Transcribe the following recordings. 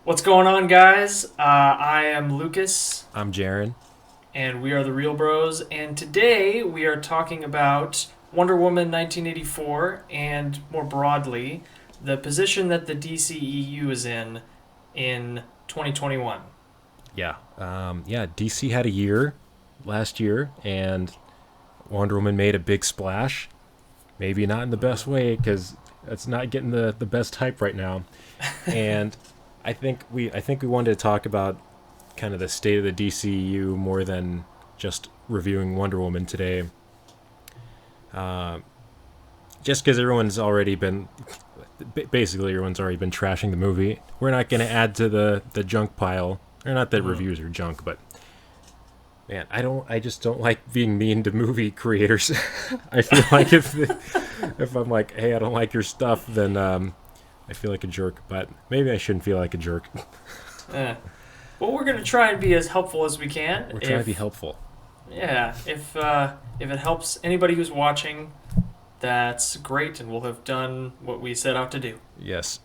What's going on, guys? I am Lucas, I'm Jaren. and we are the Real Bros. And today we are talking about Wonder Woman 1984 and, more broadly, the position that the DCEU is in 2021. Yeah. DC had a year last year, and Wonder Woman made a big splash. Maybe not in the best way because it's not getting the best hype right now. And I think we wanted to talk about kind of the state of the DCU more than just reviewing Wonder Woman today. Uh, just because basically everyone's already been trashing the movie. We're not going to add to the junk pile. Or not that Mm-hmm. reviews are junk, but man, I just don't like being mean to movie creators. I feel like if I'm like, hey, I don't like your stuff, then I feel like a jerk. But maybe I shouldn't feel like a jerk. Eh. Well, we're gonna try and be as helpful as we can. We're trying to be If helpful. yeah, if it helps anybody who's watching, that's great, and we'll have done what we set out to do. Yes.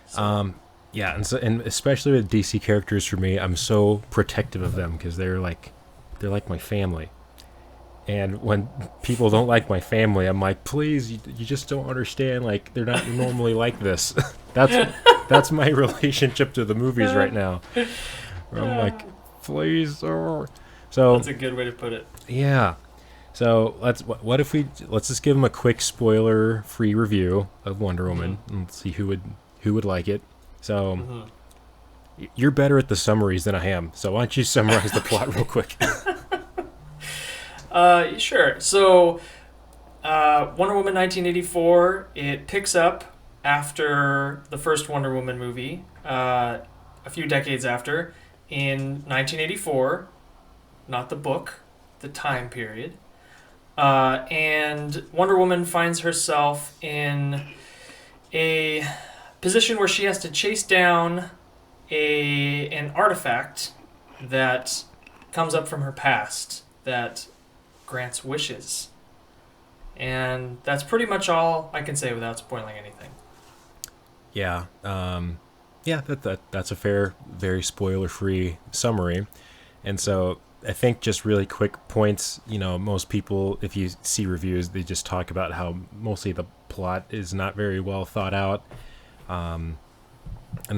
So. Yeah, and especially with DC characters for me, I'm so protective of them because they're like my family. And when people don't like my family, I'm like, please, you just don't understand. Like they're not normally like this. that's that's my relationship to the movies right now. Where I'm like, please. So That's a good way to put it. yeah. So what if let's just give them a quick spoiler-free review of Wonder Mm-hmm. Woman and see who would like it. So Mm-hmm. you're better at the summaries than I am. So why don't you summarize the plot real quick? Sure. So, Wonder Woman 1984, it picks up after the first Wonder Woman movie, a few decades after, in 1984, not the book, the time period. And Wonder Woman finds herself in a position where she has to chase down an artifact that comes up from her past that grants wishes. And that's pretty much all I can say without spoiling anything. Yeah. Yeah, that's a fair, very spoiler-free summary. And so I think just really quick points, most people, if you see reviews, they just talk about how mostly the plot is not very well thought out. And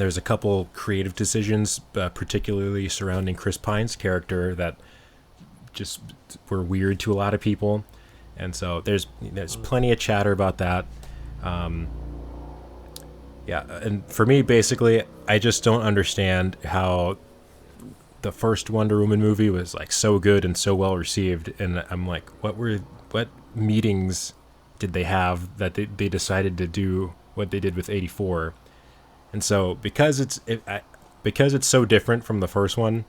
there's a couple creative decisions, particularly surrounding Chris Pine's character, that just were weird to a lot of people. And so there's plenty of chatter about that. Um, yeah, and for me, basically, I just don't understand how the first Wonder Woman movie was like so good and so well received, and I'm like, what meetings did they have that they decided to do what they did with 84? And so because it's so different from the first one,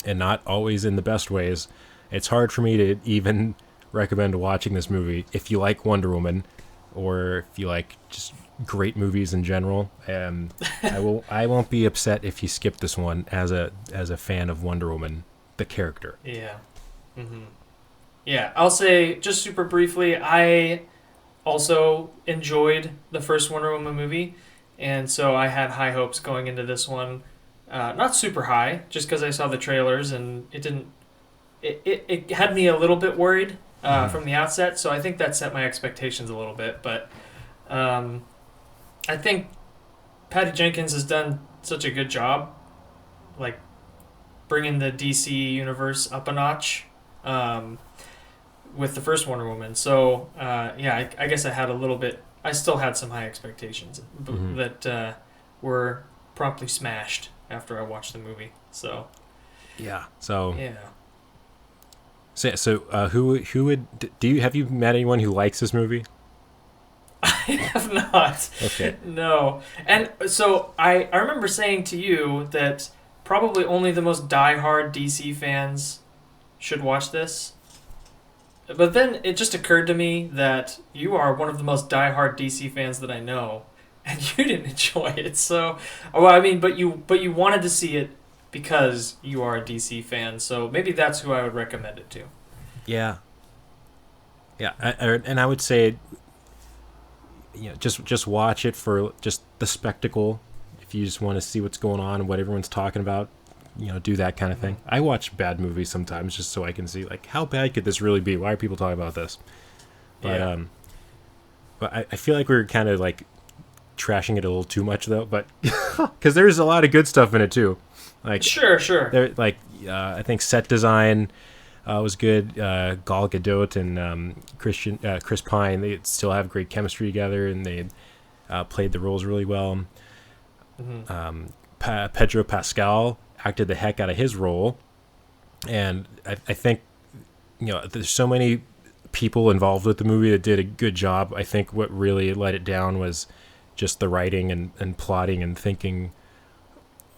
and not always in the best ways, it's hard for me to even recommend watching this movie if you like Wonder Woman, or if you like just great movies in general. I won't be upset if you skip this one as a fan of Wonder Woman, the character. Yeah. Mm-hmm. Yeah, I'll say just super briefly, I also enjoyed the first Wonder Woman movie, and so I had high hopes going into this one. Not super high, just because I saw the trailers and it didn't. It had me a little bit worried Mhm. from the outset, so I think that set my expectations a little bit. But um, I think Patty Jenkins has done such a good job, like bringing the DC universe up a notch with the first Wonder Woman. So yeah, I guess I had a little bit. I still had some high expectations Mhm. that were promptly smashed after I watched the movie. So Yeah. So yeah, who would do you have you met anyone who likes this movie? I have not. Okay. No, and so I remember saying to you that probably only the most diehard DC fans should watch this. But then it just occurred to me that you are one of the most diehard DC fans that I know, and you didn't enjoy it. So, well, I mean, but you wanted to see it because you are a DC fan. So maybe that's who I would recommend it to. Yeah. Yeah. And I would say, just watch it for just the spectacle. if you just want to see what's going on and what everyone's talking about, do that kind of thing. I watch bad movies sometimes just so I can see, like, how bad could this really be? Why are people talking about this? But but I feel like we're kind of like trashing it a little too much though. But because there's a lot of good stuff in it too. Like sure. There, like I think set design was good. Gal Gadot and Chris Pine, they still have great chemistry together, and they played the roles really well. Pedro Pascal acted the heck out of his role, and I think there's so many people involved with the movie that did a good job. I think what really let it down was just the writing and plotting and thinking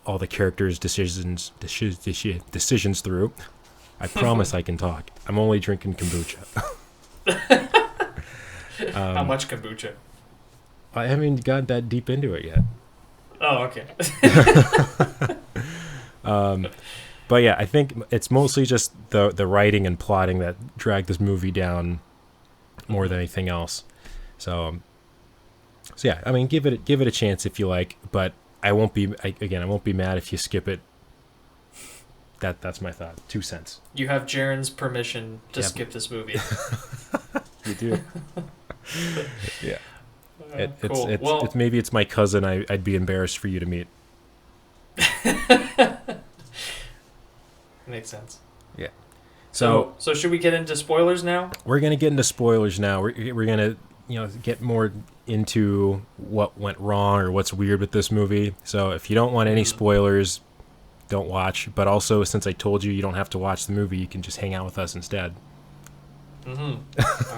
all the characters' decisions through. I promise I can talk. I'm only drinking kombucha. How much kombucha? I haven't got that deep into it yet. Oh, okay. But yeah, I think it's mostly just the writing and plotting that dragged this movie down more than anything else. So yeah, I mean, give it a chance if you like, but I won't be mad if you skip it. That's my thought. 2 cents. You have Jaren's permission to skip this movie. You do. Yeah. Cool. It's maybe it's my cousin I'd be embarrassed for you to meet. Makes sense. Yeah. So should we get into spoilers now? We're gonna get into spoilers now. We're gonna get more into what went wrong or what's weird with this movie. So if you don't want any spoilers, don't watch. But also, since I told you don't have to watch the movie, you can just hang out with us instead. I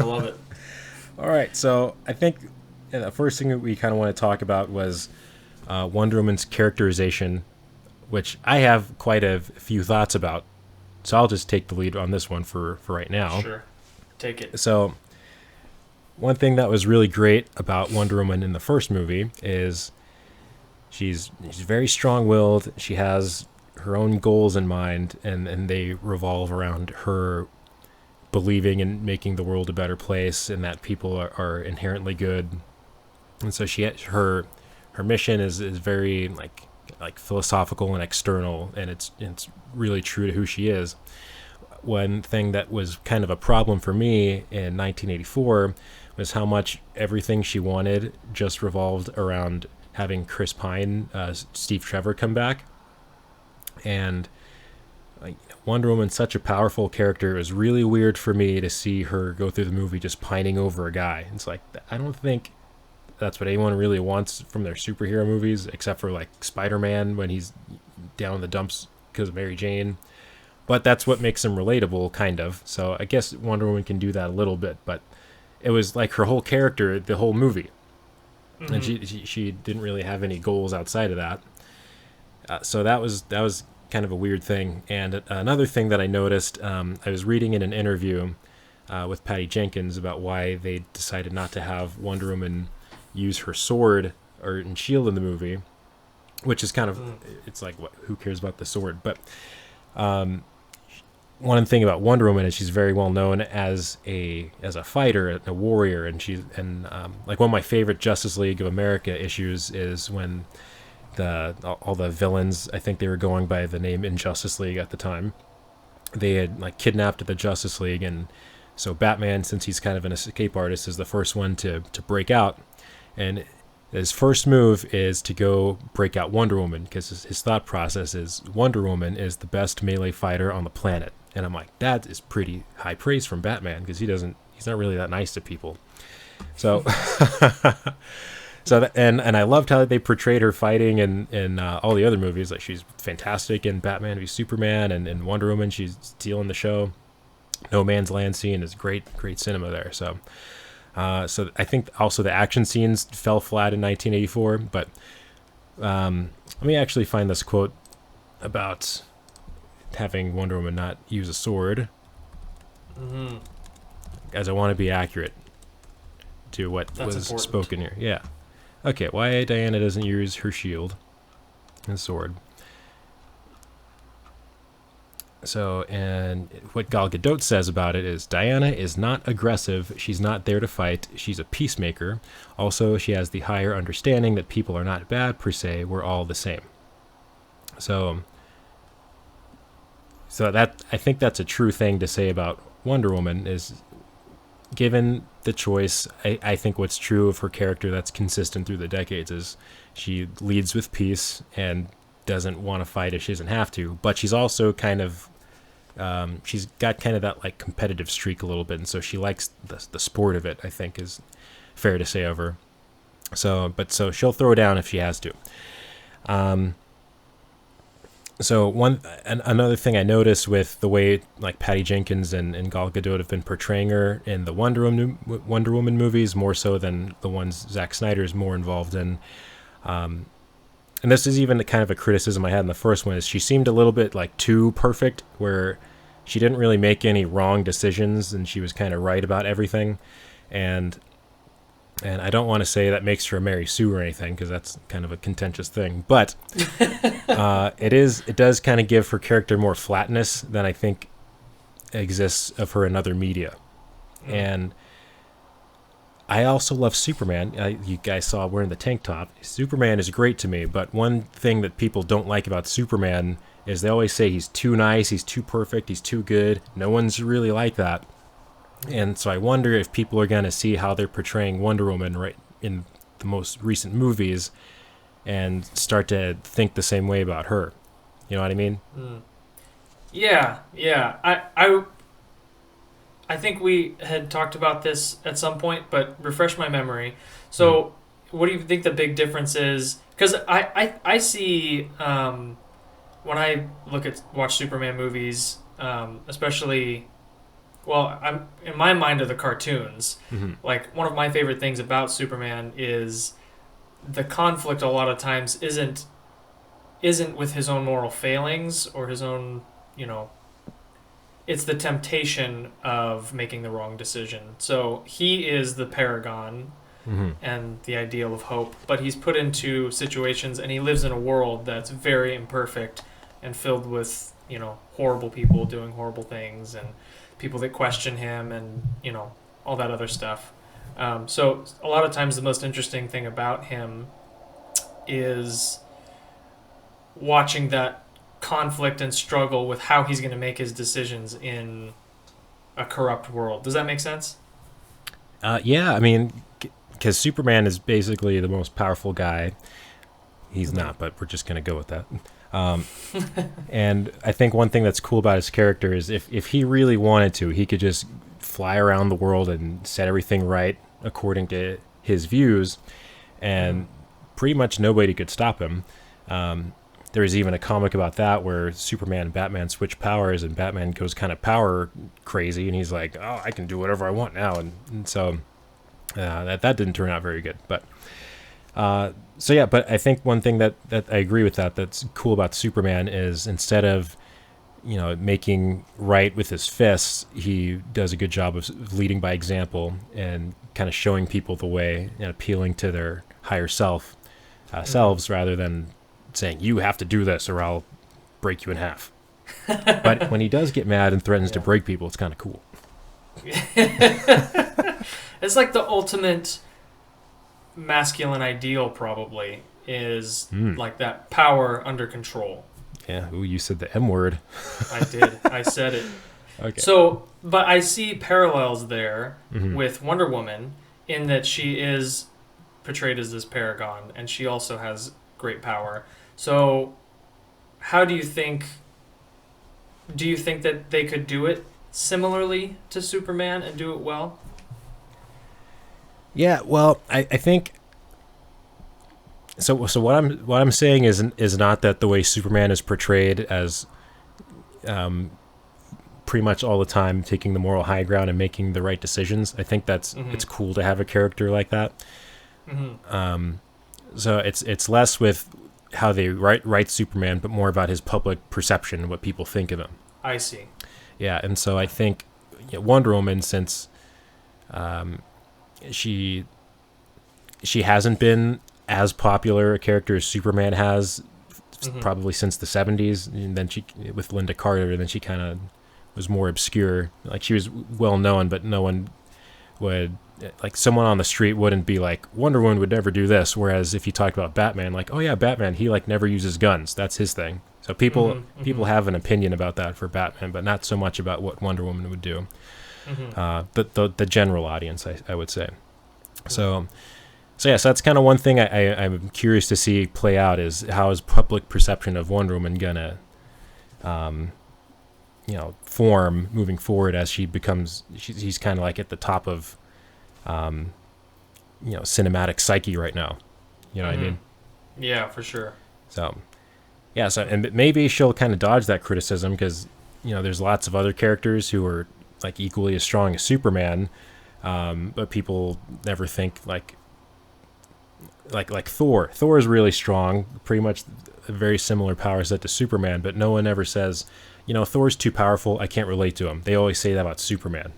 love it. All right. So I think the first thing that we kind of want to talk about was Wonder Woman's characterization, which I have quite a few thoughts about. So I'll just take the lead on this one for right now. Sure. Take it. So one thing that was really great about Wonder Woman in the first movie is she's very strong-willed. She has her own goals in mind, and they revolve around her believing in making the world a better place and that people are inherently good. And so her mission is very like philosophical and external, and it's really true to who she is. One thing that was kind of a problem for me in 1984 was how much everything she wanted just revolved around having Chris Pine, Steve Trevor, come back. And Wonder Woman's such a powerful character. It was really weird for me to see her go through the movie just pining over a guy. It's like, I don't think that's what anyone really wants from their superhero movies, except for like Spider-Man when he's down in the dumps because of Mary Jane. But that's what makes him relatable, kind of. So I guess Wonder Woman can do that a little bit, but it was like her whole character, the whole movie. And she didn't really have any goals outside of that. So that was kind of a weird thing. And another thing that I noticed, I was reading in an interview with Patty Jenkins about why they decided not to have Wonder Woman use her sword and shield in the movie, which is kind of, it's like, who cares about the sword? But one thing about Wonder Woman is she's very well known as a fighter, a warrior, and like one of my favorite Justice League of America issues is when all the villains, I think they were going by the name Injustice League at the time, they had like kidnapped the Justice League, and so Batman, since he's kind of an escape artist, is the first one to break out, and his first move is to go break out Wonder Woman, because his thought process is Wonder Woman is the best melee fighter on the planet. And I'm like, that is pretty high praise from Batman, because he's not really that nice to people. So and I loved how they portrayed her fighting in all the other movies. Like, she's fantastic in Batman v Superman, and in Wonder Woman she's stealing the show. No Man's Land scene is great cinema there. So I think also the action scenes fell flat in 1984. But let me actually find this quote about having Wonder Woman not use a sword, as I want to be accurate to what was spoken here. Yeah. Okay, why Diana doesn't use her shield and sword. So, and what Gal Gadot says about it is Diana is not aggressive. She's not there to fight. She's a peacemaker. Also, she has the higher understanding that people are not bad per se. We're all the same. So that I think that's a true thing to say about Wonder Woman is given the choice, I think what's true of her character that's consistent through the decades is she leads with peace and doesn't want to fight if she doesn't have to, but she's also kind of she's got kind of that like competitive streak a little bit, and so she likes the sport of it, I think is fair to say of her. So she'll throw down if she has to. So another thing I noticed with the way like Patty Jenkins and Gal Gadot have been portraying her in the Wonder Woman movies, more so than the ones Zack Snyder is more involved in. And this is even kind of a criticism I had in the first one, is she seemed a little bit like too perfect, where she didn't really make any wrong decisions and she was kind of right about everything. And I don't want to say that makes her a Mary Sue or anything, because that's kind of a contentious thing. But it does kind of give her character more flatness than I think exists of her in other media. And I also love Superman. You guys saw wearing the tank top. Superman is great to me, but one thing that people don't like about Superman is they always say he's too nice, he's too perfect, he's too good. No one's really like that. And so I wonder if people are going to see how they're portraying Wonder Woman right in the most recent movies and start to think the same way about her. You know what I mean? Yeah. I think we had talked about this at some point, but refresh my memory. So, what do you think the big difference is? Because I see when I watch Superman movies, especially, well, I'm in my mind are the cartoons. Like, one of my favorite things about Superman is the conflict. A lot of times isn't with his own moral failings or his own, it's the temptation of making the wrong decision. So he is the paragon and the ideal of hope, but he's put into situations and he lives in a world that's very imperfect and filled with, horrible people doing horrible things and people that question him and, all that other stuff. So a lot of times the most interesting thing about him is watching that conflict and struggle with how he's going to make his decisions in a corrupt world. Does that make sense? Yeah, I mean, because Superman is basically the most powerful guy. He's not, but we're just going to go with that. And I think one thing that's cool about his character is if he really wanted to, he could just fly around the world and set everything right according to his views, and pretty much nobody could stop him. There was even a comic about that where Superman and Batman switch powers, and Batman goes kind of power crazy, and he's like, "Oh, I can do whatever I want now," and so that didn't turn out very good. But but I think one thing that I agree with that's cool about Superman is instead of making right with his fists, he does a good job of leading by example and kind of showing people the way and appealing to their higher selves rather than saying, you have to do this or I'll break you in half. But when he does get mad and threatens to break people, it's kind of cool. It's like the ultimate masculine ideal, probably, is like that power under control. Yeah, ooh, you said the M word. I did. I said it. Okay. So, but I see parallels there with Wonder Woman in that she is portrayed as this paragon and she also has great power. So, how do you think that they could do it similarly to Superman and do it well? Yeah, well, I think so what I'm saying is not that the way Superman is portrayed as pretty much all the time taking the moral high ground and making the right decisions. I think that's it's cool to have a character like that. So it's less with how they write Superman, but more about his public perception, what people think of him. I see. Yeah, and so I think Wonder Woman, since she hasn't been as popular a character as Superman has probably since the 70s, and then she with Linda Carter, and then she kind of was more obscure. Like she was well known, but no one would, like someone on the street wouldn't be like, Wonder Woman would never do this. Whereas if you talked about Batman, like, oh yeah, Batman, he like never uses guns. That's his thing. So people have an opinion about that for Batman, but not so much about what Wonder Woman would do. The general audience, I would say. So yeah, so that's kind of one thing I'm curious to see play out is how is public perception of Wonder Woman gonna, form moving forward as she becomes, he's kind of like at the top of, cinematic psyche right now. You know what I mean? Yeah, for sure. So, yeah, so and maybe she'll kind of dodge that criticism because, there's lots of other characters who are like equally as strong as Superman, but people never think like Thor. Thor is really strong, pretty much a very similar power set to Superman, but no one ever says, Thor's too powerful, I can't relate to him. They always say that about Superman.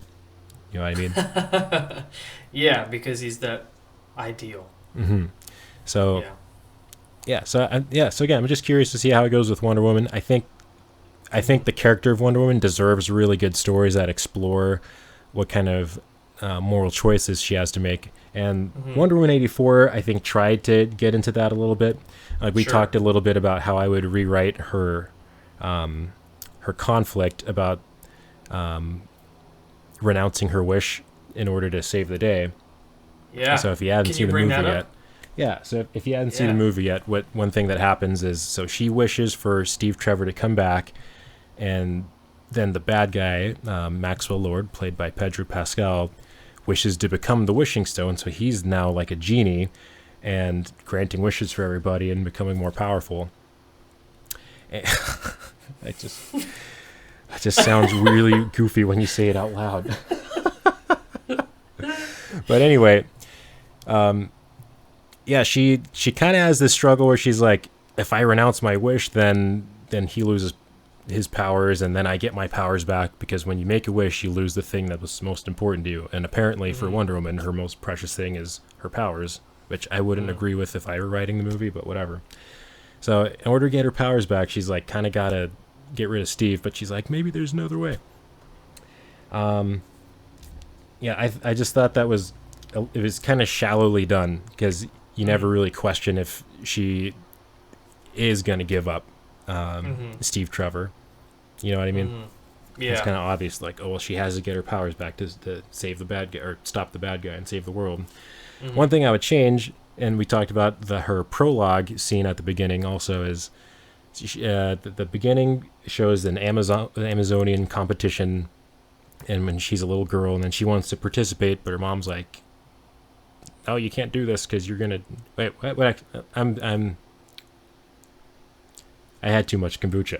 You know what I mean? Yeah, because he's that ideal. So, so again, I'm just curious to see how it goes with Wonder Woman. I think the character of Wonder Woman deserves really good stories that explore what kind of moral choices she has to make. And Wonder Woman 84, I think, tried to get into that a little bit. Like we talked a little bit about how I would rewrite her conflict about renouncing her wish in order to save the day. Yeah. So if you hadn't seen the movie yet, so if you hadn't seen the movie yet, one thing that happens is, so she wishes for Steve Trevor to come back, and then the bad guy, Maxwell Lord, played by Pedro Pascal, wishes to become the Wishing Stone, so he's now like a genie and granting wishes for everybody and becoming more powerful. It just sounds really goofy when you say it out loud. But anyway, she kind of has this struggle where she's like, if I renounce my wish, then he loses his powers, and then I get my powers back, because when you make a wish, you lose the thing that was most important to you. And apparently for Wonder Woman, her most precious thing is her powers, which I wouldn't agree with if I were writing the movie, but whatever. So in order to get her powers back, she's like kind of got to get rid of Steve, but she's like, maybe there's another way. I just thought it was kind of shallowly done, because you never really question if she is going to give up Steve Trevor. You know what I mean? Yeah. It's kind of obvious, like, oh, well, she has to get her powers back to save the bad guy, or stop the bad guy and save the world. One thing I would change, and we talked about her prologue scene at the beginning also, is the beginning shows an Amazonian competition, and when she's a little girl, and then she wants to participate, but her mom's like, "Oh, you can't do this because you're gonna wait." What? I had too much kombucha.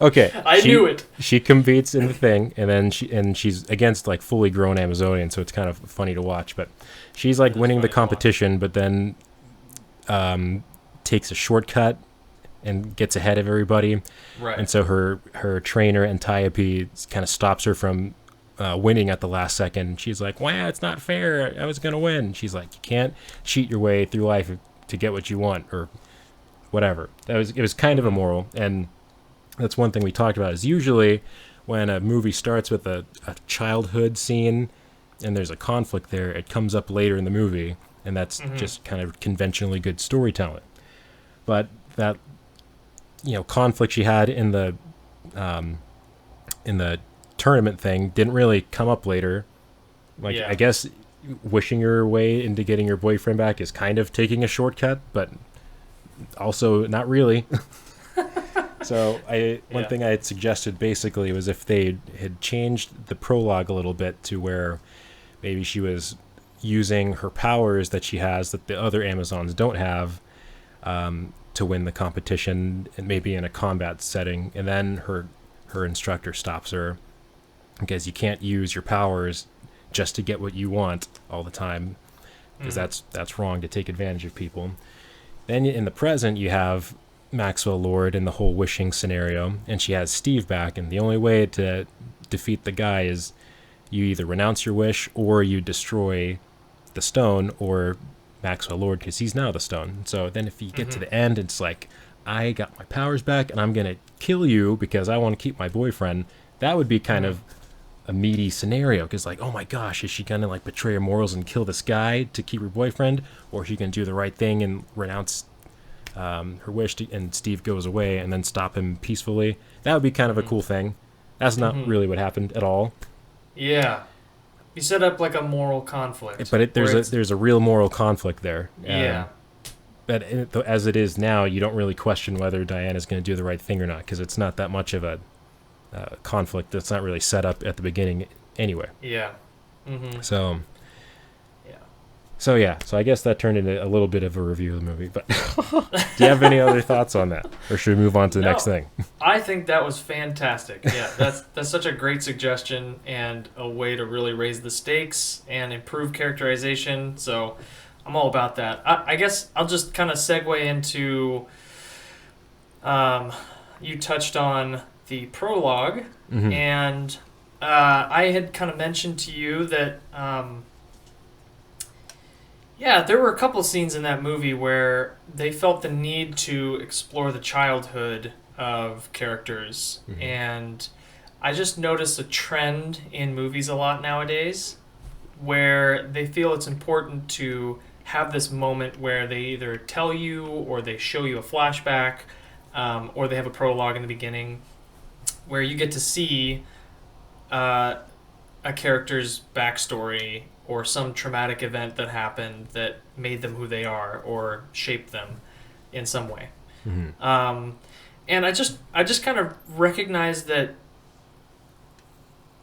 Okay, I knew it. She competes in the thing, and then she's against like fully grown Amazonian, so it's kind of funny to watch. But she's like winning the competition, but then takes a shortcut and gets ahead of everybody. Right. And so her trainer Antiope kind of stops her from winning at the last second. She's like, "Wow, it's not fair. I was gonna win." She's like, "You can't cheat your way through life to get what you want," or whatever. It was kind of immoral, and that's one thing we talked about, is usually when a movie starts with a childhood scene and there's a conflict there, it comes up later in the movie, and that's just kind of conventionally good storytelling. But that conflict she had in the tournament thing didn't really come up later. I guess wishing your way into getting your boyfriend back is kind of taking a shortcut, but also not really. So one thing I had suggested basically was if they had changed the prologue a little bit to where maybe she was using her powers that she has that the other Amazons don't have to win the competition, and maybe in a combat setting, and then her instructor stops her, because you can't use your powers just to get what you want all the time, because that's wrong, to take advantage of people. Then in the present, you have Maxwell Lord in the whole wishing scenario, and she has Steve back, and the only way to defeat the guy is you either renounce your wish or you destroy the stone, or Maxwell Lord because he's now the stone. So then if you get to the end, it's like, I got my powers back and I'm going to kill you because I want to keep my boyfriend. That would be kind of a meaty scenario because like, oh my gosh, is she going to like betray her morals and kill this guy to keep her boyfriend? Or is she going to do the right thing and renounce her wish and Steve goes away and then stop him peacefully? That would be kind of a cool thing. That's not really what happened at all. Yeah. You set up like a moral conflict. But there's a real moral conflict there. Yeah. But as it is now, you don't really question whether Diana's going to do the right thing or not because it's not that much of a conflict that's not really set up at the beginning anyway. Yeah. So I guess that turned into a little bit of a review of the movie. But do you have any other thoughts on that, or should we move on to the next thing? I think that was fantastic. Yeah, that's such a great suggestion and a way to really raise the stakes and improve characterization. So I'm all about that. I guess I'll just kind of segue into. You touched on the prologue, and I had kind of mentioned to you that. Yeah, there were a couple scenes in that movie where they felt the need to explore the childhood of characters. And I just noticed a trend in movies a lot nowadays where they feel it's important to have this moment where they either tell you or they show you a flashback or they have a prologue in the beginning where you get to see a character's backstory or some traumatic event that happened that made them who they are or shaped them in some way. And I just kind of recognize that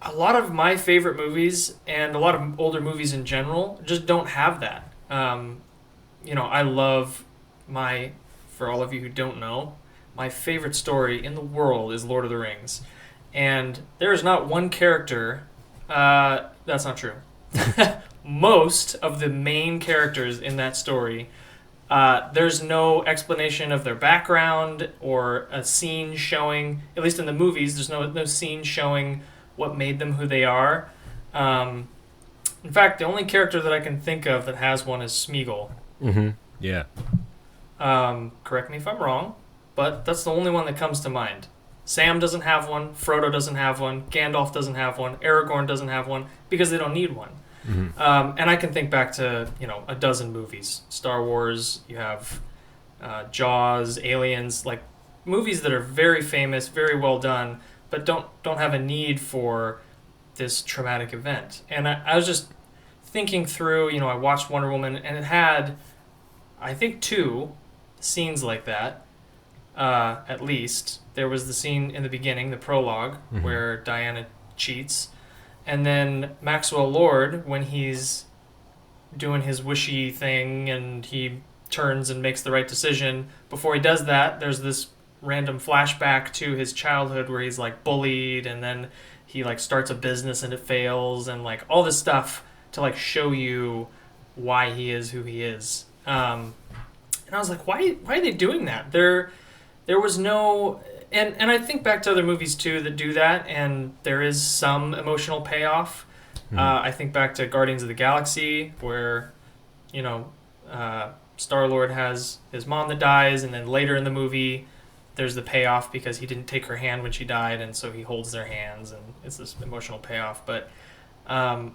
a lot of my favorite movies and a lot of older movies in general just don't have that. I love for all of you who don't know, my favorite story in the world is Lord of the Rings. And there is not one character, that's not true. Most of the main characters in that story, there's no explanation of their background or a scene showing, at least in the movies, there's no scene showing what made them who they are. In fact, the only character that I can think of that has one is Smeagol. Yeah. Correct me if I'm wrong, but that's the only one that comes to mind. Sam doesn't have one, Frodo doesn't have one, Gandalf doesn't have one, Aragorn doesn't have one, because they don't need one. And I can think back to, a dozen movies. Star Wars, you have Jaws, Aliens, like movies that are very famous, very well done, but don't have a need for this traumatic event. And I was just thinking through, I watched Wonder Woman, and it had, I think, 2 scenes like that, at least. There was the scene in the beginning, the prologue, where Diana cheats. And then Maxwell Lord, when he's doing his wishy thing and he turns and makes the right decision, before he does that, there's this random flashback to his childhood where he's like bullied, and then he like starts a business and it fails, and like all this stuff to like show you why he is who he is. And I was like, why are they doing that? There was no... And I think back to other movies, too, that do that, and there is some emotional payoff. I think back to Guardians of the Galaxy, where, Star-Lord has his mom that dies, and then later in the movie, there's the payoff because he didn't take her hand when she died, and so he holds their hands, and it's this emotional payoff. But I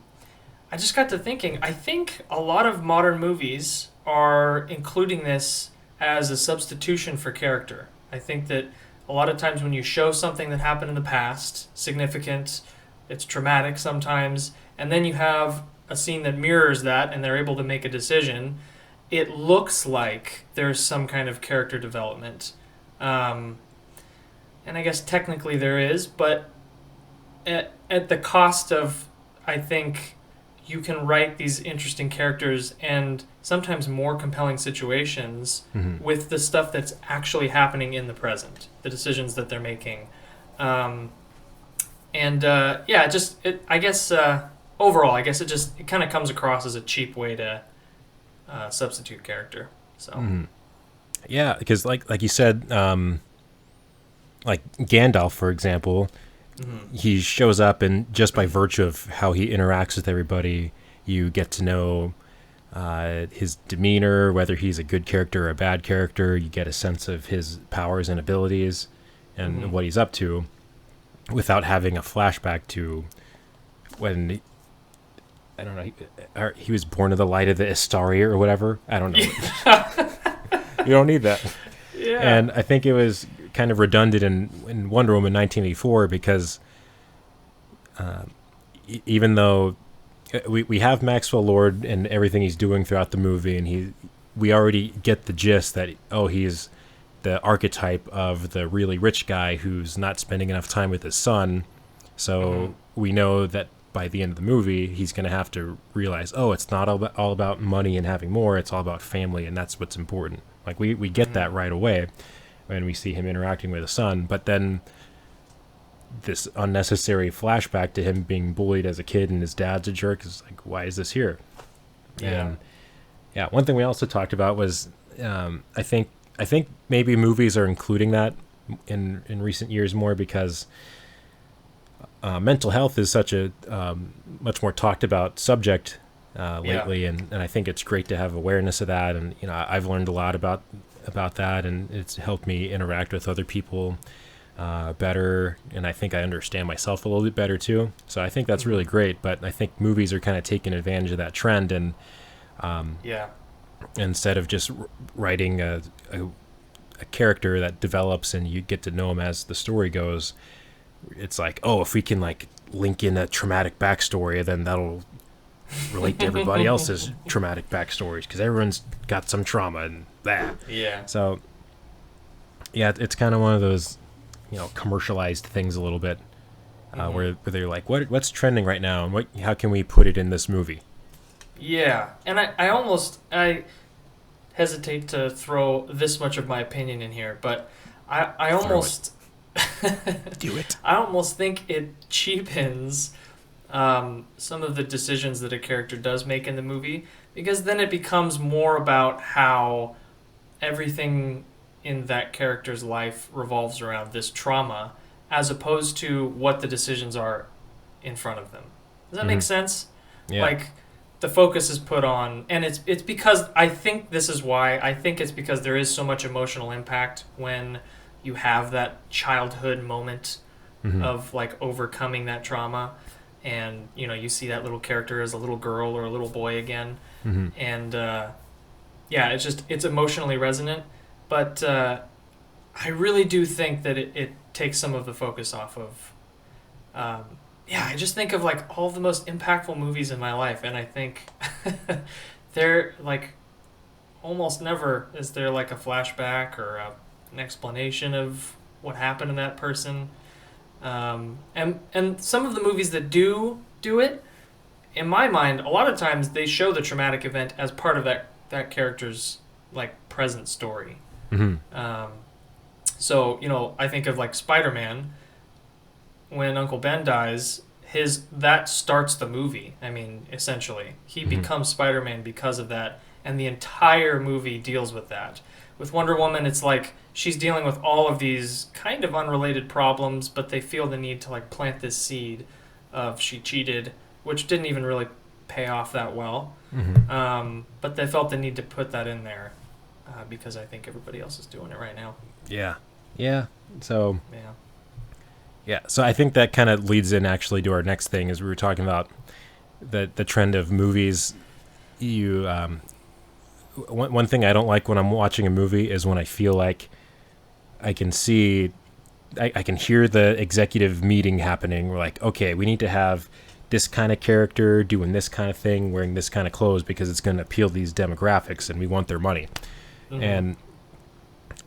just got to thinking, I think a lot of modern movies are including this as a substitution for character. I think that a lot of times when you show something that happened in the past, significant, it's traumatic sometimes, and then you have a scene that mirrors that and they're able to make a decision, it looks like there's some kind of character development. And I guess technically there is, but at the cost of, I think, you can write these interesting characters and sometimes more compelling situations with the stuff that's actually happening in the present, the decisions that they're making. Overall, I guess it kind of comes across as a cheap way to substitute character. So, yeah, because like you said, like Gandalf, for example, he shows up, and just by virtue of how he interacts with everybody, you get to know his demeanor, whether he's a good character or a bad character. You get a sense of his powers and abilities and what he's up to without having a flashback to when, I don't know, he was born in the light of the Istari or whatever. I don't know. You don't need that. Yeah. And I think it was kind of redundant in Wonder Woman 1984 because even though we have Maxwell Lord and everything he's doing throughout the movie, and we already get the gist that, he's the archetype of the really rich guy who's not spending enough time with his son. So we know that by the end of the movie, he's going to have to realize, it's not all about money and having more. It's all about family, and that's what's important. Like, we get that right away when we see him interacting with his son. But then this unnecessary flashback to him being bullied as a kid and his dad's a jerk is like, why is this here? Yeah. And one thing we also talked about was I think maybe movies are including that in recent years more because mental health is such a much more talked about subject lately, and I think it's great to have awareness of that. And I've learned a lot about that, and it's helped me interact with other people better, and I think I understand myself a little bit better too. So I think that's really great. But I think movies are kind of taking advantage of that trend, and instead of just writing a character that develops and you get to know him as the story goes, it's like, if we can like link in a traumatic backstory, then that'll relate to everybody else's traumatic backstories because everyone's got some trauma and that. Yeah. So it's kind of one of those commercialized things a little bit where they're like, what's trending right now, and how can we put it in this movie? Yeah, and I hesitate to throw this much of my opinion in here, but I almost do it. I almost think it cheapens some of the decisions that a character does make in the movie, because then it becomes more about how everything in that character's life revolves around this trauma, as opposed to what the decisions are in front of them. Does that make sense? Yeah. Like, the focus is put on, and it's because I think it's because there is so much emotional impact when you have that childhood moment of like overcoming that trauma, and you see that little character as a little girl or a little boy again, and it's emotionally resonant. But I really do think that it takes some of the focus off of. I just think of like all the most impactful movies in my life, and I think they're like almost never is there like a flashback or an explanation of what happened to that person. And some of the movies that do it, in my mind, a lot of times they show the traumatic event as part of that character's like present story. So I think of like Spider-Man. When Uncle Ben dies, that starts the movie. I mean, essentially, he becomes Spider-Man because of that, and the entire movie deals with that. With Wonder Woman, it's like she's dealing with all of these kind of unrelated problems, but they feel the need to like plant this seed of she cheated, which didn't even really pay off that well. But they felt the need to put that in there because I think everybody else is doing it right now. Yeah. So I think that kind of leads in actually to our next thing, as we were talking about the trend of movies. One thing I don't like when I'm watching a movie is when I feel like I can hear the executive meeting happening. We're like, okay, we need to have this kind of character doing this kind of thing, wearing this kind of clothes because it's going to appeal to these demographics and we want their money. And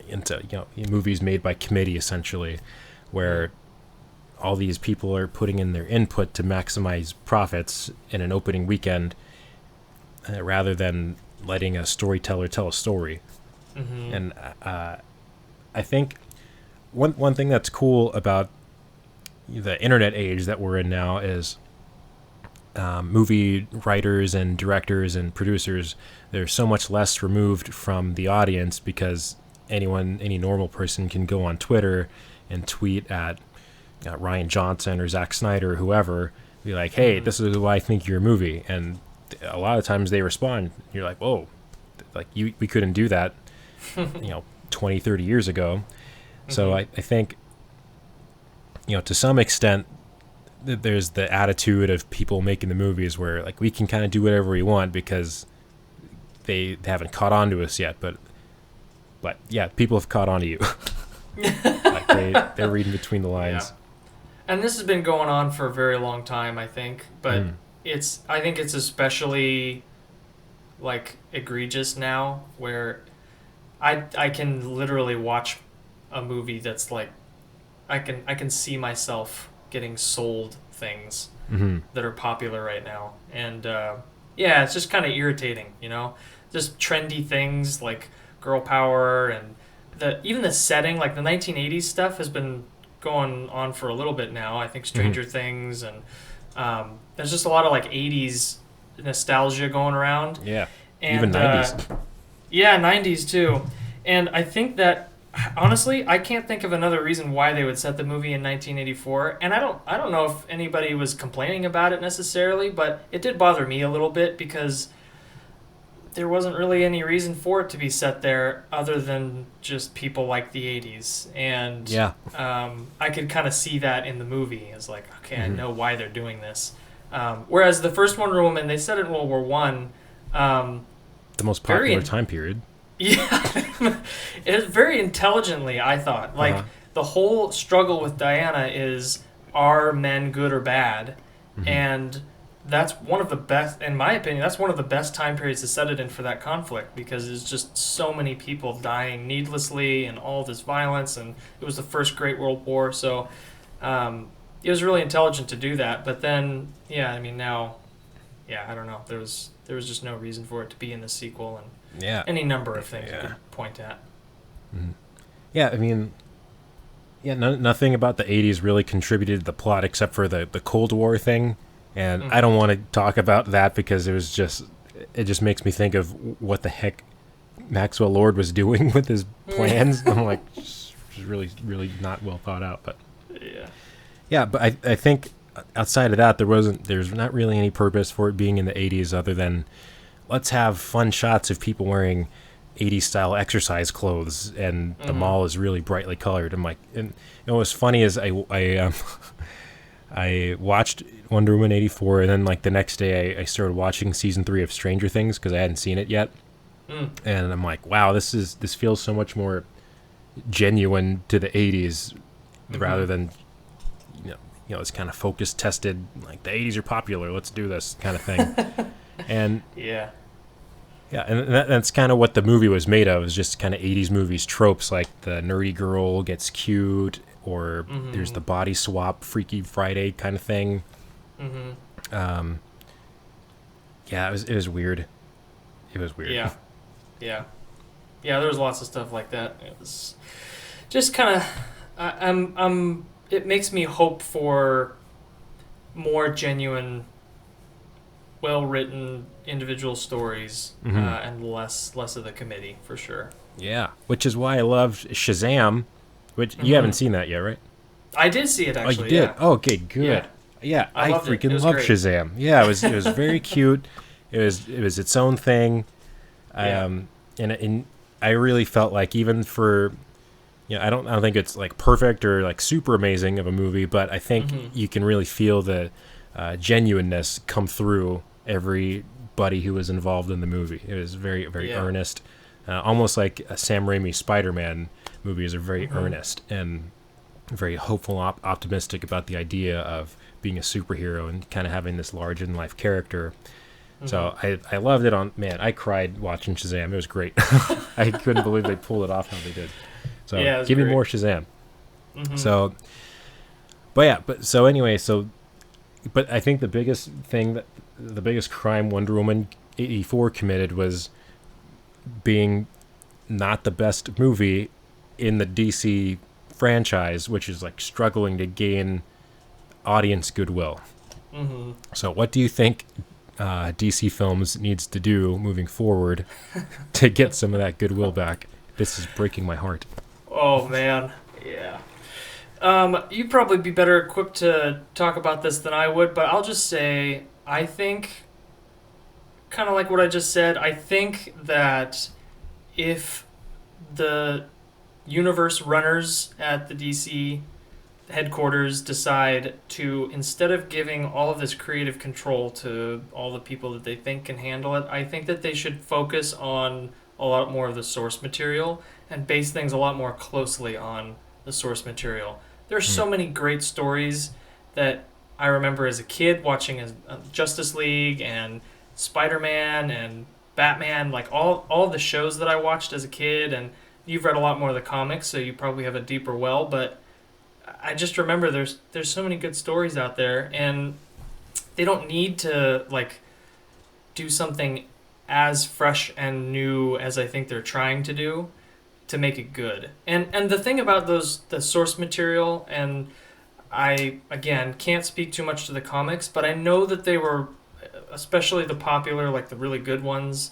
into movies made by committee essentially, where all these people are putting in their input to maximize profits in an opening weekend rather than letting a storyteller tell a story. And I think one thing that's cool about the internet age that we're in now is movie writers and directors and producers, they're so much less removed from the audience because any normal person can go on Twitter and tweet at Ryan Johnson or Zack Snyder or whoever, be like, hey, this is why I think your movie, and a lot of times they respond. You're like, whoa, like we couldn't do that, 20, 30 years ago. So I think, to some extent, there's the attitude of people making the movies where like we can kind of do whatever we want because they haven't caught on to us yet. But yeah, people have caught on to you. Like they're reading between the lines. Yeah. And this has been going on for a very long time, I think. But I think it's especially like egregious now, where I can literally watch a movie that's like I can see myself getting sold things that are popular right now, and it's just kind of irritating, just trendy things like girl power, and even the setting, like the 1980s stuff has been going on for a little bit now. I think Stranger Things, and there's just a lot of like 80s nostalgia going around. Yeah, and, even 90s. Yeah, 90s too. And I think that, honestly, I can't think of another reason why they would set the movie in 1984. And I don't know if anybody was complaining about it necessarily, but it did bother me a little bit because there wasn't really any reason for it to be set there other than just people like the 80s. And I could kind of see that in the movie. It's like, okay, I know why they're doing this. Whereas the first Wonder Woman, they set it in World War One. The most popular time period. Yeah. It was very intelligently, I thought. Like, the whole struggle with Diana is, are men good or bad? And that's one of the best, in my opinion, that's one of the best time periods to set it in for that conflict, because there's just so many people dying needlessly and all this violence, and it was the first Great World War, so it was really intelligent to do that. But then, now, I don't know, there was just no reason for it to be in the sequel, and any number of things you could point at. Yeah, I mean, nothing about the 80s really contributed to the plot except for the Cold War thing. And I don't want to talk about that because it just makes me think of what the heck Maxwell Lord was doing with his plans. I'm like, just really, really not well thought out. But but I think outside of that, there's not really any purpose for it being in the 80s other than let's have fun shots of people wearing 80s style exercise clothes, and the mall is really brightly colored. I'm like, and what's funny is I watched Wonder Woman 84, and then like the next day I started watching season 3 of Stranger Things because I hadn't seen it yet, and I'm like, wow, this feels so much more genuine to the 80s rather than it's kind of focus tested, like the 80s are popular, let's do this kind of thing. And and that's kind of what the movie was made of, is just kind of 80s movies tropes, like the nerdy girl gets cute, or there's the body swap Freaky Friday kind of thing. It was weird. It was weird. Yeah, there was lots of stuff like that. It was just kind of it makes me hope for more genuine, well-written individual stories, and less of the committee, for sure. Yeah, which is why I loved Shazam, which you haven't seen that yet, right? I did see it, actually. Oh, you did? Yeah. Oh, okay, good. Yeah, I freaking love Shazam. Yeah, it was very cute. It was its own thing. And I really felt like, even for, I don't think it's like perfect or like super amazing of a movie, but I think you can really feel the genuineness come through everybody who was involved in the movie. It was very, very earnest, almost like a Sam Raimi Spider-Man movies are very earnest and very hopeful, optimistic about the idea of being a superhero and kind of having this larger-than-life character. So I loved it. I cried watching Shazam. It was great. I couldn't believe they pulled it off how they did. So give me more Shazam. So, but I think the biggest crime Wonder Woman 84 committed was being not the best movie in the DC franchise, which is like struggling to gain audience goodwill. So what do you think DC Films needs to do moving forward to get some of that goodwill back? This is breaking my heart. Oh, man. Yeah. You'd probably be better equipped to talk about this than I would, but I'll just say, I think kind of like what I just said. I think that if the universe runners at the DC headquarters decide to, instead of giving all of this creative control to all the people that they think can handle it, I think that they should focus on a lot more of the source material and base things a lot more closely on the source material. There's so many great stories that I remember as a kid watching Justice League and Spider-Man and Batman, like all the shows that I watched as a kid. And you've read a lot more of the comics, so you probably have a deeper well, but I just remember there's so many good stories out there, and they don't need to like do something as fresh and new as I think they're trying to do to make it good. And the thing about the source material, and I again can't speak too much to the comics, but I know that they were, especially the popular, like the really good ones,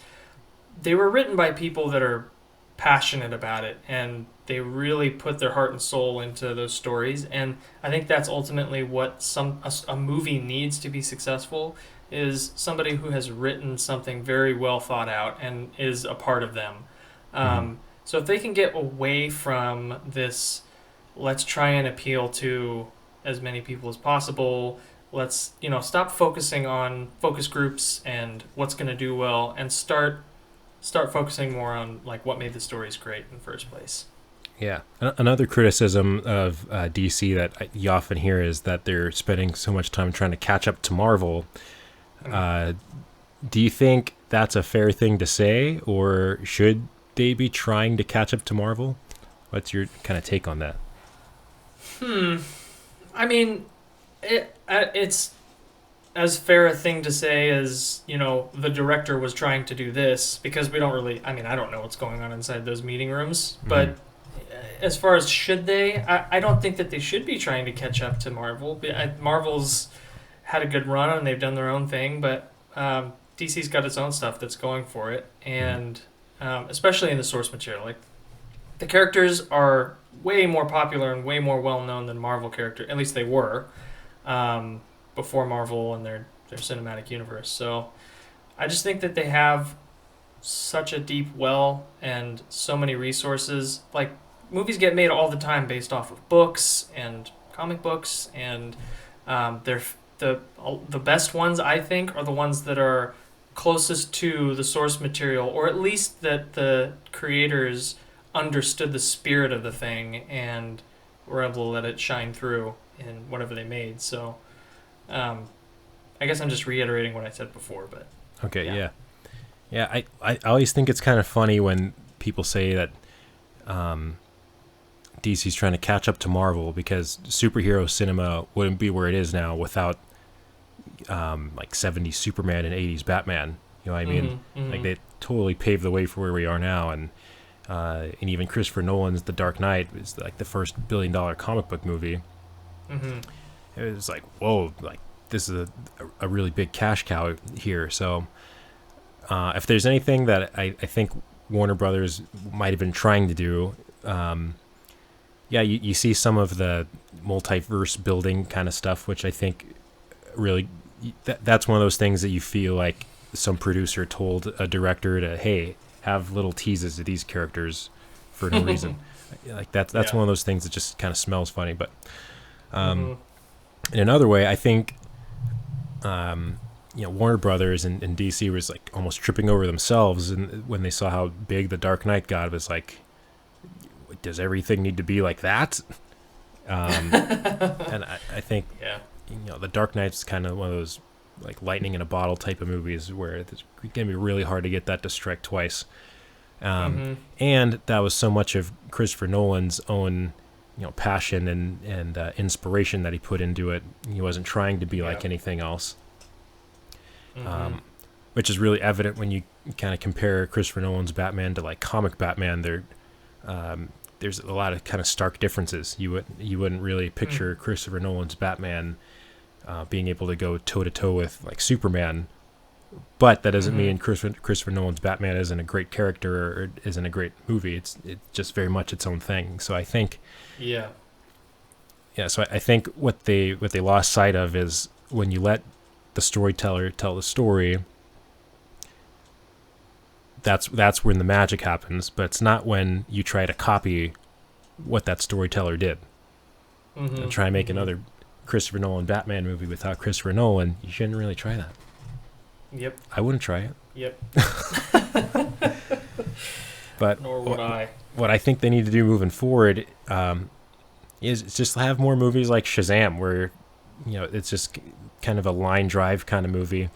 they were written by people that are passionate about it, and they really put their heart and soul into those stories. And I think that's ultimately what a movie needs to be successful, is somebody who has written something very well thought out and is a part of them. So if they can get away from this, let's try and appeal to as many people as possible, let's stop focusing on focus groups and what's going to do well, and start focusing more on like what made the stories great in the first place. Yeah. Another criticism of DC that you often hear is that they're spending so much time trying to catch up to Marvel. Do you think that's a fair thing to say, or should they be trying to catch up to Marvel? What's your kind of take on that? I mean, it's as fair a thing to say as, the director was trying to do this, because we don't really, I don't know what's going on inside those meeting rooms, but as far as should they, I don't think that they should be trying to catch up to Marvel. Marvel's had a good run and they've done their own thing, but DC's got its own stuff that's going for it, and especially in the source material. Like, the characters are way more popular and way more well-known than Marvel characters, at least they were, before Marvel and their cinematic universe. So I just think that they have such a deep well and so many resources. Like, movies get made all the time based off of books and comic books, and they're the best ones, I think, are the ones that are closest to the source material, or at least that the creators understood the spirit of the thing and were able to let it shine through in whatever they made. So I guess I'm just reiterating what I said before, but okay. Yeah. I always think it's kind of funny when people say that DC's trying to catch up to Marvel, because superhero cinema wouldn't be where it is now without like 70s Superman and 80s Batman. You know what I mean? Like, they totally paved the way for where we are now, and even Christopher Nolan's The Dark Knight is like the first $1 billion comic book movie. It was like, whoa, like, this is a really big cash cow here. So if there's anything that I think Warner Brothers might have been trying to do, you see some of the multiverse building kind of stuff, which I think really, that's one of those things that you feel like some producer told a director to, hey, have little teases of these characters for no reason. Like, that's one of those things that just kind of smells funny. But in another way, I think Warner Brothers and DC was like almost tripping over themselves, and when they saw how big The Dark Knight got, it was like, does everything need to be like that? And I think The Dark Knight's kind of one of those like lightning in a bottle type of movies where it's going to be really hard to get that to strike twice. And that was so much of Christopher Nolan's own passion and inspiration that he put into it. He wasn't trying to be like anything else. Which is really evident when you kind of compare Christopher Nolan's Batman to like comic Batman. There's a lot of kind of stark differences. You wouldn't really picture Christopher Nolan's Batman being able to go toe to toe with like Superman, but that doesn't mean Christopher Nolan's Batman isn't a great character or isn't a great movie. It's just very much its own thing. So I think, so I think what they lost sight of is when you let the storyteller tell the story, that's when the magic happens. But it's not when you try to copy what that storyteller did. And try and make another Christopher Nolan Batman movie without Christopher Nolan. You shouldn't really try that. Yep. I wouldn't try it. Yep. But nor would I. What I think they need to do moving forward is just have more movies like Shazam, where it's just kind of a line drive kind of movie.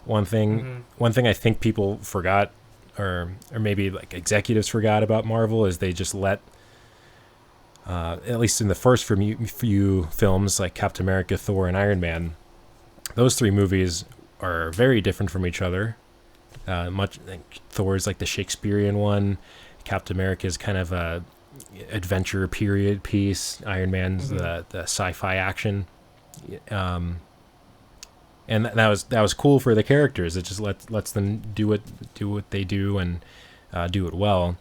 One thing I think people forgot, or maybe like executives forgot about Marvel, is they just let, at least in the first few films like Captain America, Thor, and Iron Man, those three movies are very different from each other. Much like Thor's like the Shakespearean one, Captain America is kind of a adventure period piece, Iron Man's the sci-fi action, and that was cool for the characters. It just lets them do what they do and do it well.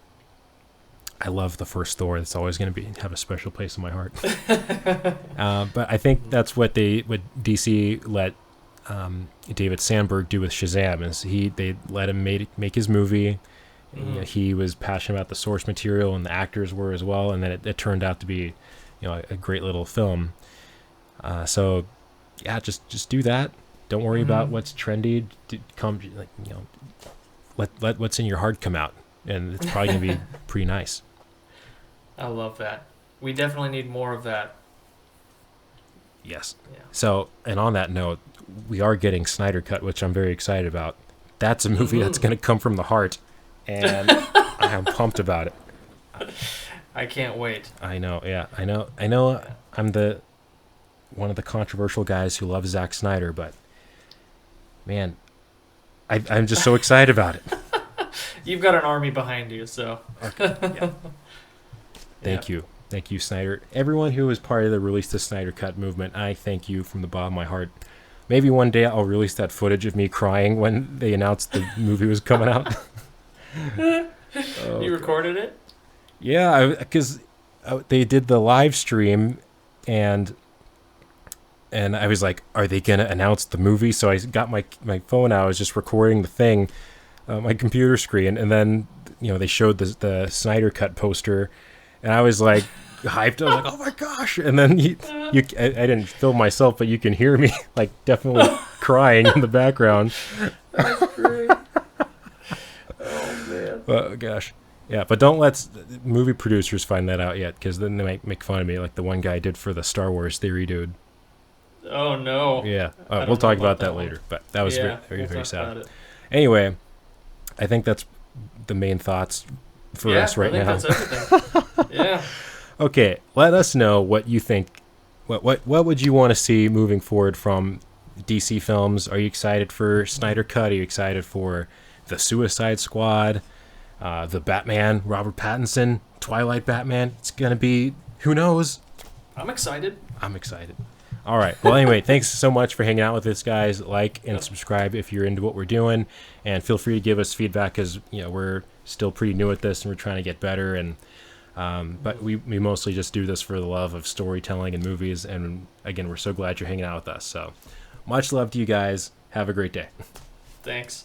I love the first Thor. It's always going to have a special place in my heart. But I think that's what DC let David Sandberg do with Shazam. Is they let him make his movie. He was passionate about the source material, and the actors were as well. And then it turned out to be, a great little film. So, yeah, just do that. Don't worry about what's trendy. Let what's in your heart come out, and it's probably gonna be pretty nice. I love that. We definitely need more of that. Yes. Yeah. So, and on that note, we are getting Snyder Cut, which I'm very excited about. That's a movie that's going to come from the heart, and I am pumped about it. I can't wait. I know. Yeah, I know. I'm one of the controversial guys who loves Zack Snyder, but man, I'm just so excited about it. You've got an army behind you, so. Okay. Yeah. Thank you, Snyder. Everyone who was part of the Release the Snyder Cut movement, I thank you from the bottom of my heart. Maybe one day I'll release that footage of me crying when they announced the movie was coming out. You recorded it? Yeah, because they did the live stream, and I was like, are they going to announce the movie? So I got my phone out. I was just recording the thing, my computer screen, and then they showed the Snyder Cut poster, and I was like hyped. I was like, oh my gosh. And then I didn't film myself, but you can hear me like definitely crying in the background. That's great. Oh, man. Oh, gosh. Yeah, but don't let movie producers find that out yet, because then they might make fun of me like the one guy did for the Star Wars Theory dude. Oh, no. Yeah. We'll talk about that later, but that was very, very sad. Anyway, I think that's the main thoughts for us right now. That's everything. Yeah. Okay, let us know what you think. What would you want to see moving forward from DC films? Are you excited for Snyder Cut? Are you excited for the Suicide Squad, the Batman, Robert Pattinson, Twilight Batman? It's gonna be, who knows? I'm excited. All right. Well, anyway, thanks so much for hanging out with us, guys. Like and subscribe if you're into what we're doing, and feel free to give us feedback, because we're still pretty new at this and we're trying to get better. And but we mostly just do this for the love of storytelling and movies. And again, we're so glad you're hanging out with us. So much love to you guys. Have a great day. Thanks.